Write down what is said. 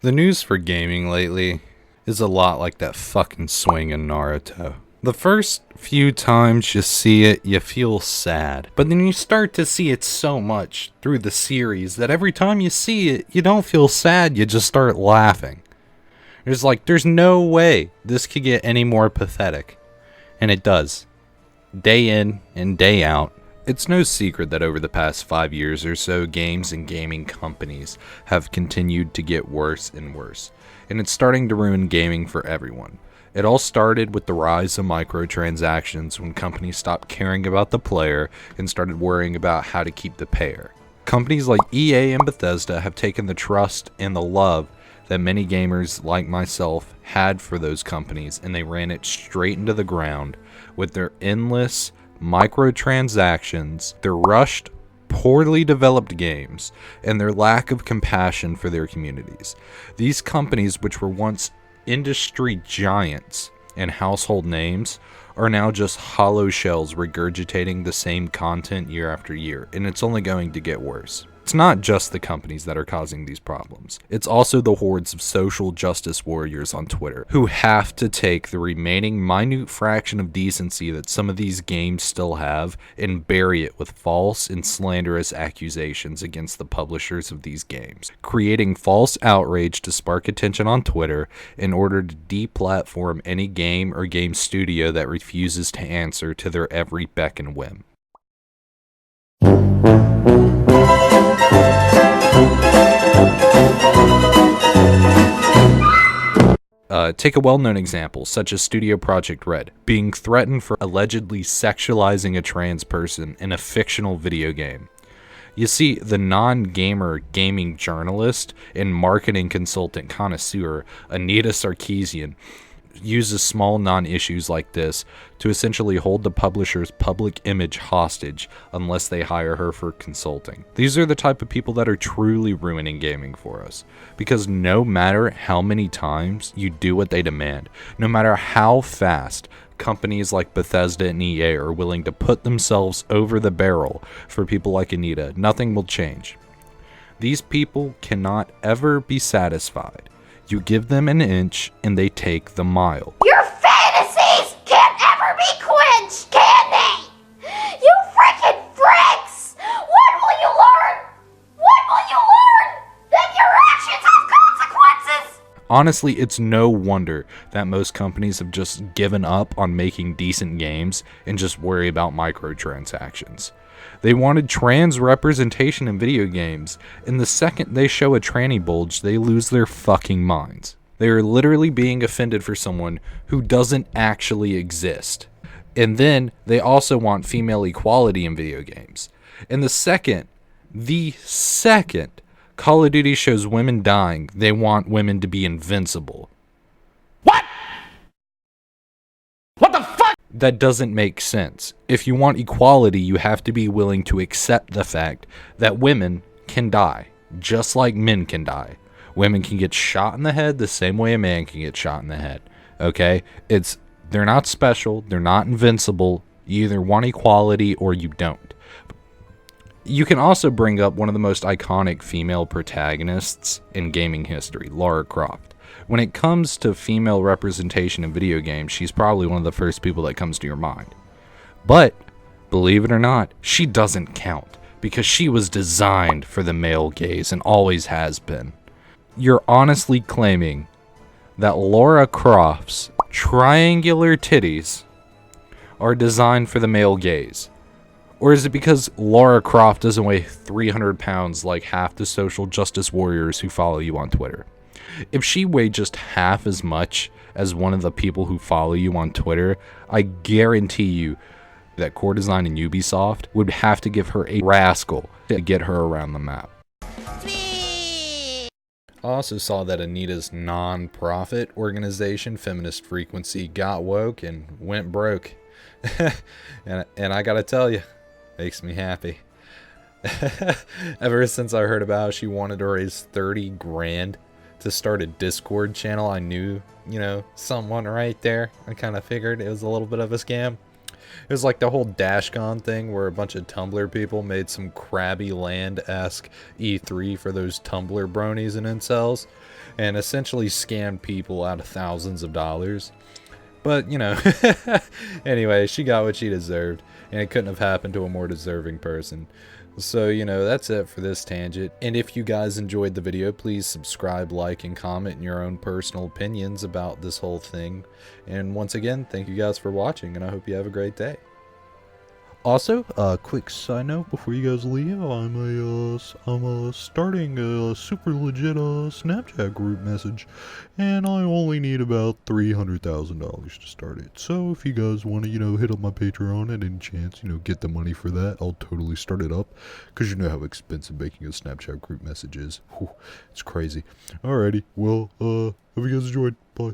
The news for gaming lately is a lot like that fucking swing in Naruto. The first few times you see it, you feel sad. But then you start to see it so much through the series that every time you see it, you don't feel sad, you just start laughing. It's like, there's no way this could get any more pathetic. And it does. Day in and day out. It's no secret that over the past 5 years or so, games and gaming companies have continued to get worse and worse. And it's starting to ruin gaming for everyone. It all started with the rise of microtransactions when companies stopped caring about the player and started worrying about how to keep the payer. Companies like EA and Bethesda have taken the trust and the love that many gamers like myself had for those companies, and they ran it straight into the ground with their endless microtransactions, their rushed, poorly developed games, and their lack of compassion for their communities. These companies, which were once industry giants and household names, are now just hollow shells regurgitating the same content year after year, and it's only going to get worse. It's not just the companies that are causing these problems. It's also the hordes of social justice warriors on Twitter who have to take the remaining minute fraction of decency that some of these games still have and bury it with false and slanderous accusations against the publishers of these games, creating false outrage to spark attention on Twitter in order to deplatform any game or game studio that refuses to answer to their every beck and whim. Take a well-known example, such as Studio Project Red, being threatened for allegedly sexualizing a trans person in a fictional video game. You see, the non-gamer gaming journalist and marketing consultant connoisseur, Anita Sarkeesian, uses small non-issues like this to essentially hold the publisher's public image hostage unless they hire her for consulting. These are the type of people that are truly ruining gaming for us, because no matter how many times you do what they demand, no matter how fast companies like Bethesda and EA are willing to put themselves over the barrel for people like Anita, nothing will change. These people cannot ever be satisfied. You give them an inch and they take the mile. Your fantasies can't ever be quenched, can they? You freaking freaks! When will you learn? When will you learn that your actions have consequences? Honestly, it's no wonder that most companies have just given up on making decent games and just worry about microtransactions. They wanted trans representation in video games, and the second they show a tranny bulge, they lose their fucking minds. They are literally being offended for someone who doesn't actually exist. And then they also want female equality in video games. And the second Call of Duty shows women dying, they want women to be invincible. What? What the fuck? That doesn't make sense. If you want equality, you have to be willing to accept the fact that women can die, just like men can die. Women can get shot in the head the same way a man can get shot in the head. Okay? They're not special, they're not invincible. You either want equality or you don't. You can also bring up one of the most iconic female protagonists in gaming history, Lara Croft. When it comes to female representation in video games, she's probably one of the first people that comes to your mind. But, believe it or not, she doesn't count, because she was designed for the male gaze and always has been. You're honestly claiming that Lara Croft's triangular titties are designed for the male gaze? Or is it because Lara Croft doesn't weigh 300 pounds like half the social justice warriors who follow you on Twitter? If she weighed just half as much as one of the people who follow you on Twitter, I guarantee you that Core Design and Ubisoft would have to give her a rascal to get her around the map. I also saw that Anita's non-profit organization, Feminist Frequency, got woke and went broke. and I gotta tell you, makes me happy. Ever since I heard about how she wanted to raise 30 grand to start a Discord channel, I knew, someone right there. I kind of figured it was a little bit of a scam. It was like the whole DashCon thing where a bunch of Tumblr people made some crabby land-esque E3 for those Tumblr bronies and incels, and essentially scammed people out of thousands of dollars. But, you know, anyway, she got what she deserved, and it couldn't have happened to a more deserving person. So, you know, that's it for this tangent. And if you guys enjoyed the video, please subscribe, like, and comment your own personal opinions about this whole thing. And once again, thank you guys for watching, and I hope you have a great day. Also, a quick side note before you guys leave, I'm starting a super legit Snapchat group message, and I only need about $300,000 to start it. So if you guys want to, hit up my Patreon at any chance, get the money for that, I'll totally start it up, because you know how expensive making a Snapchat group message is. Whew, it's crazy. Alrighty, well, hope you guys enjoyed. Bye.